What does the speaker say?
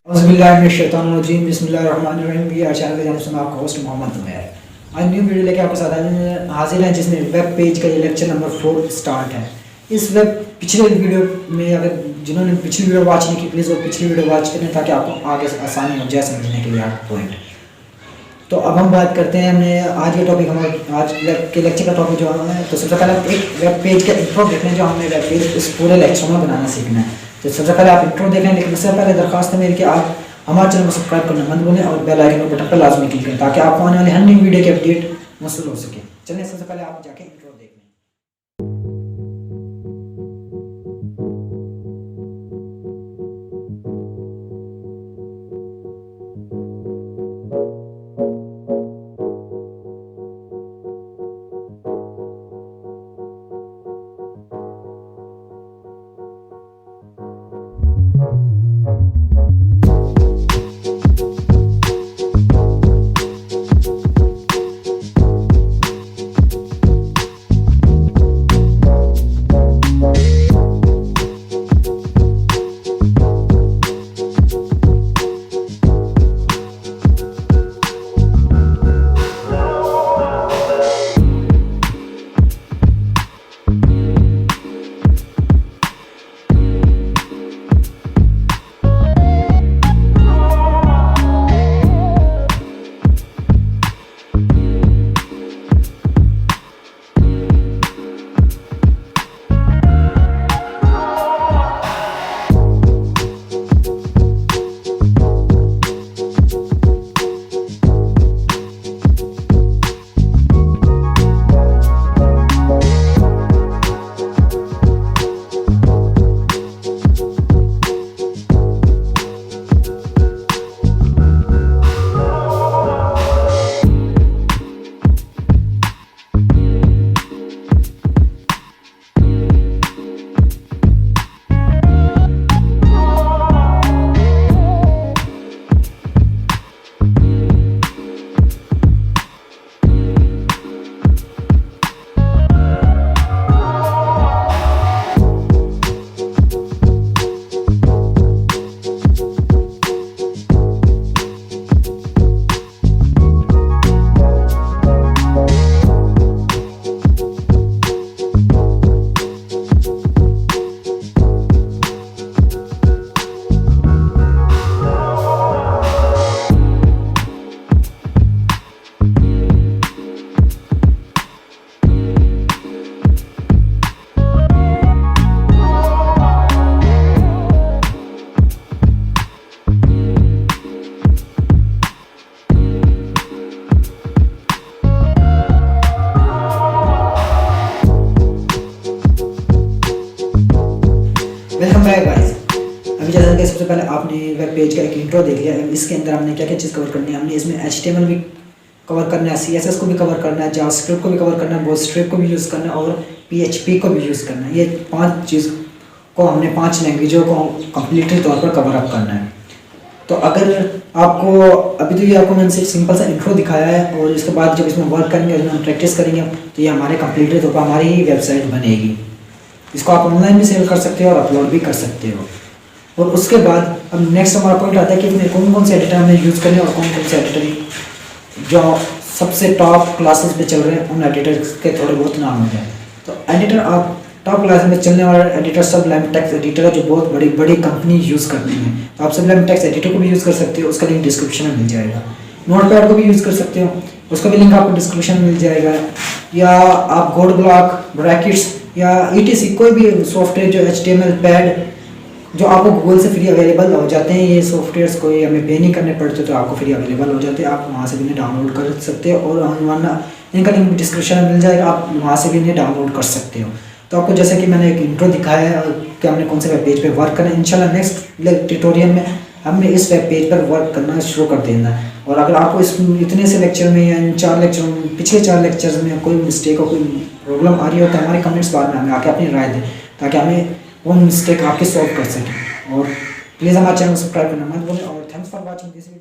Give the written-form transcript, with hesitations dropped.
औज़ुबिल्लाहिमिनश्शैतानिर्रजीम बिस्मिल्लाहिर्रहमानिर्रहीम। ये चैनल पे जाने से मैं आपका होस्ट मोहम्मद उमैर आज न्यू वीडियो लेके आपके साथ हाजिर हैं, जिसमें वेब पेज का ये लेक्चर नंबर 4 स्टार्ट है। इस वेब पिछले वीडियो में अगर जिन्होंने पिछली वीडियो वॉच नहीं की, प्लीज़ वो पिछली वीडियो वॉच करें ताकि आपको आगे आसानी हो जाए समझने के लिए हर पॉइंट। तो अब हम बात करते हैं हमने आज के टॉपिक, हमारे आज के लेक्चर का टॉपिक जो है, तो सबसे पहले एक वेब पेज का इंट्रो देखने जो हमने वेब पेज इस पूरे लेक्चर में बनाना सीखना है। तो सबसे पहले आप इंट्रो देखें, लेकिन उससे पहले दरखास्त है मेरी कि आप हमारे चैनल को सब्सक्राइब करना मत भूलें और बेल आइकन बटन पर लाजमी क्लिक करें ताकि आपको आने वाली हर नई वीडियो की अपडेट मौसूल हो सके। चलिए सबसे पहले आप जाके इंट्रो देख लें। Welcome back guys. अभी जैसा कि सबसे पहले आपने वेब पेज का एक इंट्रो देख लिया। इसके अंदर हमने क्या क्या चीज़ कवर करनी है, हमने इसमें HTML भी कवर करना है, CSS को भी कवर करना है, जावास्क्रिप्ट को भी कवर करना है, बूटस्ट्रैप को भी यूज़ करना है और PHP को भी यूज़ करना है। ये 5 चीज़ को हमने 5 लैंग्वेजों को कम्प्लीटली तौर पर कवर अप करना है। तो अगर आपको अभी तो ये आपको मैंने सिर्फ सिंपल सा इंट्रो दिखाया है, और इसके बाद जब इसमें वर्क करेंगे, जब हम प्रैक्टिस करेंगे, तो ये हमारे कम्प्लीटली तौर पर हमारी ही वेबसाइट बनेगी। इसको आप ऑनलाइन भी सेल कर सकते हो और अपलोड भी कर सकते हो। और उसके बाद अब नेक्स्ट हमारा पॉइंट आता है कि इसमें कौन कौन से एडिटर हमें यूज़ करें और कौन कौन से एडिटर जो सबसे टॉप क्लासेस पे चल रहे हैं उन एडिटर्स के थोड़े बहुत नाम हो जाए। तो एडिटर आप टॉप क्लास में चलने वाला एडिटर सबलाइम टेक्स्ट एडिटर है, जो बहुत बड़ी बड़ी कंपनी यूज़ करती हैं। तो आप सबलाइम टेक्स्ट एडिटर को भी यूज़ कर सकते हो, उसका लिंक डिस्क्रिप्शन में मिल जाएगा। नोटपैड को भी यूज़ कर सकते हो, उसका भी लिंक आपको डिस्क्रिप्शन में मिल जाएगा। या आप कोड ब्लॉक, ब्रैकेट्स या ETC कोई भी सॉफ्टवेयर जो HTML पैड जो आपको गूगल से फ्री अवेलेबल हो जाते हैं, ये सॉफ्टवेयर्स कोई हमें पे नहीं करने पड़ते, तो आपको फ्री अवेलेबल हो जाते हैं। आप वहाँ से भी इन्हें डाउनलोड कर सकते हो और वरना इनका लिंक डिस्क्रिप्शन में मिल जाएगा, आप वहाँ से भी इन्हें डाउनलोड कर सकते हो। तो आपको जैसे कि मैंने एक इंट्रो दिखाया है कि हमने कौन से वेब पेज पे वर्क करना है, इंशाल्लाह नेक्स्ट ट्यूटोरियल में हमने इस वेब पेज पर वर्क करना शुरू कर देना है। और अगर आपको इस इतने से लेक्चर में या इन 4 लेक्चर में, पिछले 4 लेक्चर्स में कोई मिस्टेक और कोई प्रॉब्लम आ रही हो तो हमारे कमेंट्स बाद में हमें आके अपनी राय दें ताकि हमें वो मिस्टेक आपके सॉल्व कर सकें। और प्लीज़ हमारे चैनल को सब्सक्राइब करना मत भूलें। और thanks for watching this video.